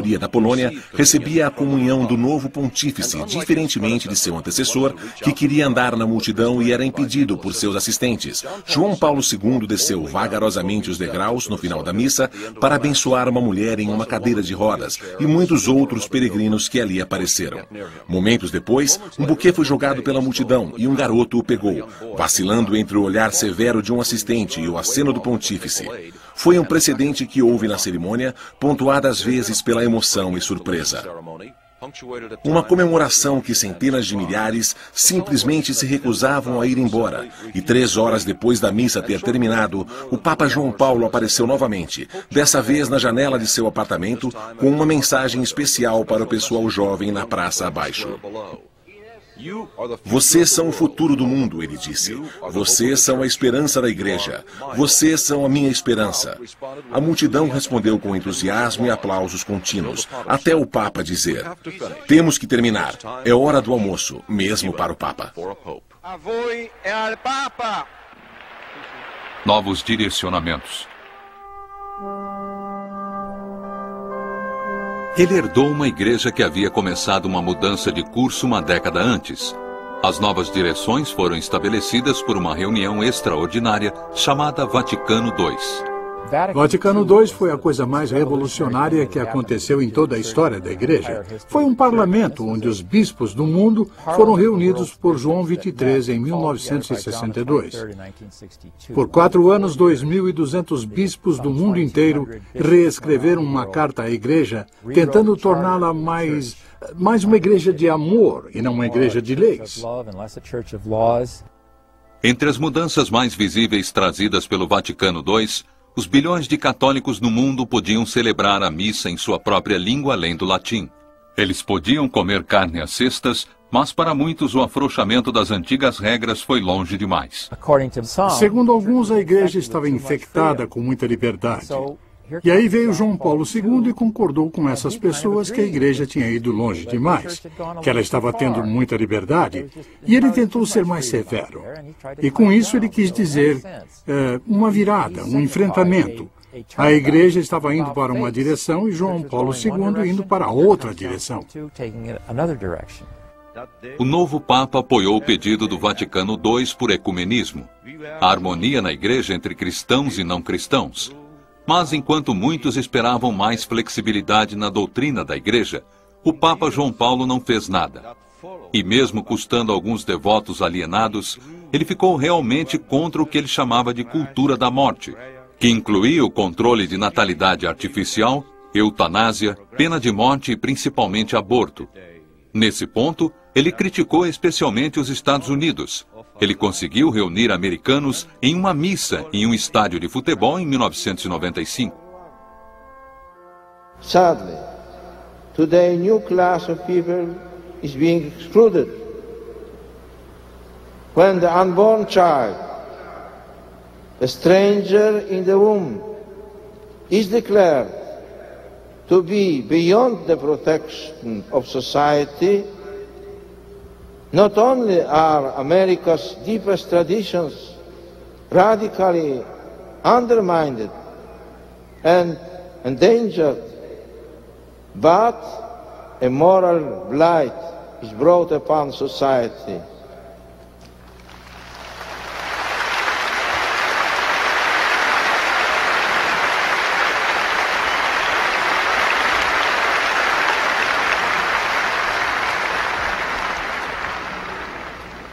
maioria da Polônia recebia a comunhão do novo pontífice, diferentemente de seu antecessor, que queria andar na multidão e era impedido por seus assistentes. João Paulo II desceu vagarosamente os degraus no final da missa para abençoar uma mulher em uma cadeira de rodas e muitos outros peregrinos que ali apareceram. Momentos depois, um buquê foi jogado pela multidão e um garoto o pegou, vacilando entre o olhar severo de um assistente e o aceno do pontífice. Foi um precedente que houve na cerimônia, pontuada às vezes pela emoção e surpresa. Uma comemoração que centenas de milhares simplesmente se recusavam a ir embora. E 3 horas depois da missa ter terminado, o Papa João Paulo apareceu novamente, dessa vez na janela de seu apartamento, com uma mensagem especial para o pessoal jovem na praça abaixo. Vocês são o futuro do mundo, ele disse. Vocês são a esperança da igreja. Vocês são a minha esperança. A multidão respondeu com entusiasmo e aplausos contínuos, até o Papa dizer: temos que terminar. É hora do almoço, mesmo para o Papa. A voi e al Papa. Novos direcionamentos. Ele herdou uma igreja que havia começado uma mudança de curso uma década antes. As novas direções foram estabelecidas por uma reunião extraordinária chamada Vaticano II. Vaticano II foi a coisa mais revolucionária que aconteceu em toda a história da Igreja. Foi um parlamento onde os bispos do mundo foram reunidos por João XXIII em 1962. Por 4 anos, 2.200 bispos do mundo inteiro reescreveram uma carta à Igreja, tentando torná-la mais uma igreja de amor e não uma igreja de leis. Entre as mudanças mais visíveis trazidas pelo Vaticano II, os bilhões de católicos no mundo podiam celebrar a missa em sua própria língua além do latim. Eles podiam comer carne às sextas, mas para muitos o afrouxamento das antigas regras foi longe demais. Segundo alguns, a igreja estava infectada com muita liberdade. E aí veio João Paulo II e concordou com essas pessoas que a igreja tinha ido longe demais, que ela estava tendo muita liberdade, e ele tentou ser mais severo. E com isso ele quis dizer uma virada, um enfrentamento. A igreja estava indo para uma direção e João Paulo II indo para outra direção. O novo Papa apoiou o pedido do Vaticano II por ecumenismo, a harmonia na igreja entre cristãos e não cristãos. Mas enquanto muitos esperavam mais flexibilidade na doutrina da igreja, o Papa João Paulo não fez nada. E mesmo custando alguns devotos alienados, ele ficou realmente contra o que ele chamava de cultura da morte, que incluía o controle de natalidade artificial, eutanásia, pena de morte e principalmente aborto. Nesse ponto, ele criticou especialmente os Estados Unidos. Ele conseguiu reunir americanos em uma missa em um estádio de futebol em 1995. Sadly, today a new class of people is being excluded. When the unborn child, a stranger in the womb, is declared to be beyond the protection of society, not only are America's deepest traditions radically undermined and endangered, but a moral blight is brought upon society.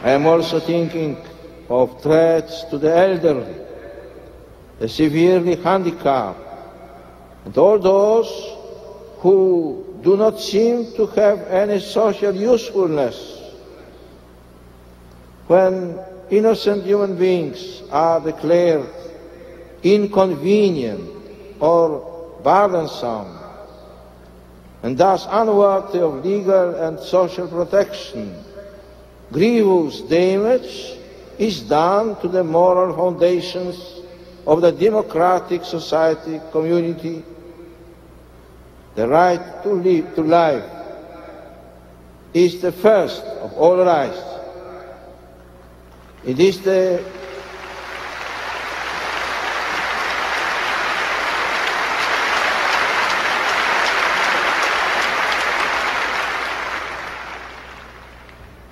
I am also thinking of threats to the elderly, the severely handicapped, and all those who do not seem to have any social usefulness. When innocent human beings are declared inconvenient or burdensome, and thus unworthy of legal and social protection, grievous damage is done to the moral foundations of the democratic society community. The right to life is the first of all rights. It is the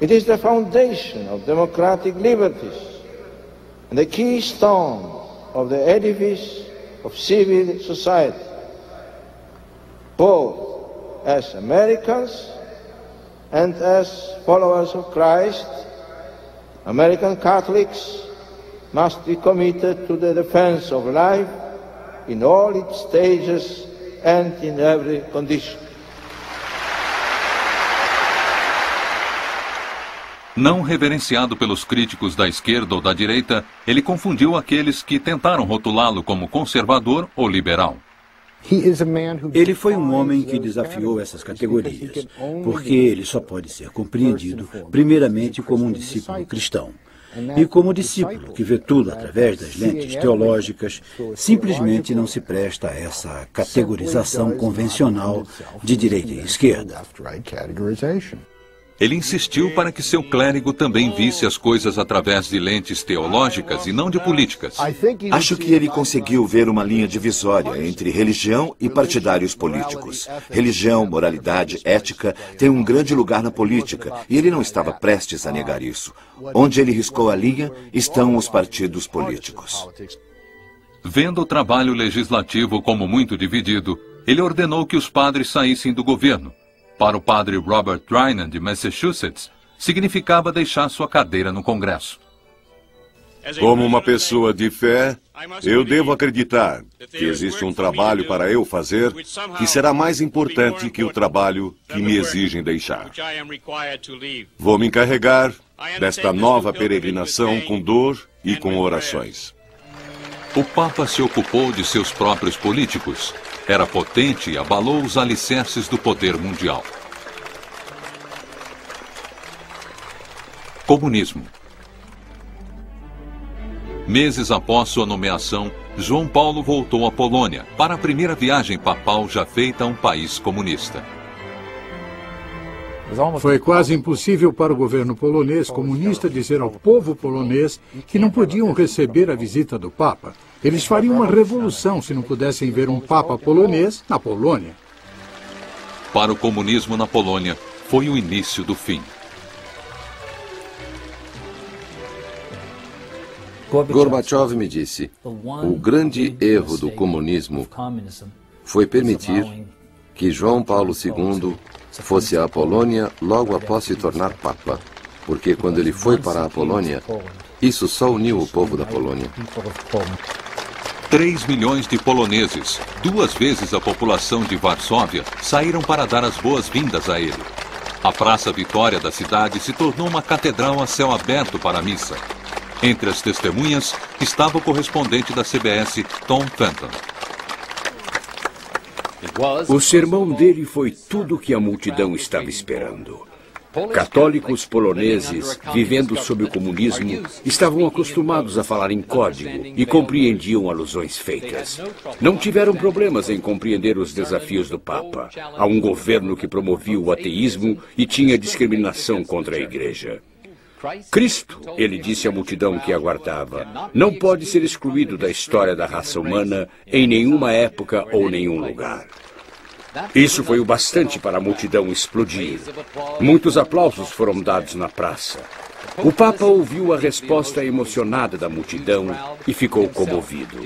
It is the foundation of democratic liberties and the keystone of the edifice of civil society. Both as Americans and as followers of Christ, American Catholics must be committed to the defense of life in all its stages and in every condition. Não reverenciado pelos críticos da esquerda ou da direita, ele confundiu aqueles que tentaram rotulá-lo como conservador ou liberal. Ele foi um homem que desafiou essas categorias, porque ele só pode ser compreendido primeiramente como um discípulo cristão. E como discípulo que vê tudo através das lentes teológicas, simplesmente não se presta a essa categorização convencional de direita e esquerda. Ele insistiu para que seu clérigo também visse as coisas através de lentes teológicas e não de políticas. Acho que ele conseguiu ver uma linha divisória entre religião e partidários políticos. Religião, moralidade, ética têm um grande lugar na política e ele não estava prestes a negar isso. Onde ele riscou a linha estão os partidos políticos. Vendo o trabalho legislativo como muito dividido, ele ordenou que os padres saíssem do governo. Para o padre Robert Drinan, de Massachusetts, significava deixar sua cadeira no Congresso. Como uma pessoa de fé, eu devo acreditar que existe um trabalho para eu fazer que será mais importante que o trabalho que me exigem deixar. Vou me encarregar desta nova peregrinação com dor e com orações. O Papa se ocupou de seus próprios políticos. Era potente e abalou os alicerces do poder mundial. Comunismo. Meses após sua nomeação, João Paulo voltou à Polônia para a primeira viagem papal já feita a um país comunista. Foi quase impossível para o governo polonês comunista dizer ao povo polonês que não podiam receber a visita do Papa. Eles fariam uma revolução se não pudessem ver um Papa polonês na Polônia. Para o comunismo na Polônia, foi o início do fim. Gorbachev me disse, o grande erro do comunismo foi permitir que João Paulo II fosse à Polônia logo após se tornar Papa, porque quando ele foi para a Polônia, isso só uniu o povo da Polônia. 3 milhões de poloneses, 2 vezes a população de Varsóvia, saíram para dar as boas-vindas a ele. A Praça Vitória da cidade se tornou uma catedral a céu aberto para a missa. Entre as testemunhas estava o correspondente da CBS, Tom Fenton. O sermão dele foi tudo o que a multidão estava esperando. Católicos poloneses, vivendo sob o comunismo, estavam acostumados a falar em código e compreendiam alusões feitas. Não tiveram problemas em compreender os desafios do Papa, a um governo que promovia o ateísmo e tinha discriminação contra a Igreja. Cristo, ele disse à multidão que aguardava, não pode ser excluído da história da raça humana em nenhuma época ou nenhum lugar. Isso foi o bastante para a multidão explodir. Muitos aplausos foram dados na praça. O Papa ouviu a resposta emocionada da multidão e ficou comovido.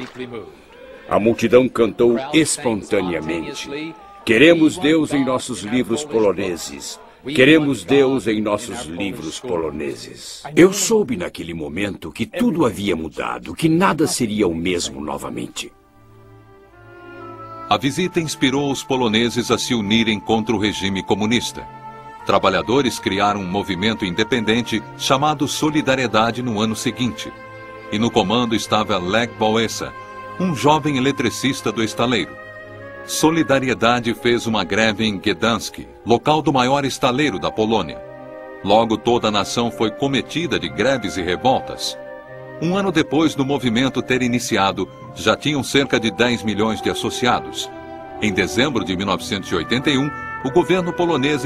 A multidão cantou espontaneamente: "Queremos Deus em nossos livros poloneses. Queremos Deus em nossos livros poloneses." Eu soube naquele momento que tudo havia mudado, que nada seria o mesmo novamente. A visita inspirou os poloneses a se unirem contra o regime comunista. Trabalhadores criaram um movimento independente chamado Solidariedade no ano seguinte. E no comando estava Lech Wałęsa, um jovem eletricista do estaleiro. Solidariedade fez uma greve em Gdansk, local do maior estaleiro da Polônia. Logo toda a nação foi cometida de greves e revoltas. Um ano depois do movimento ter iniciado, já tinham cerca de 10 milhões de associados. Em dezembro de 1981, o governo polonês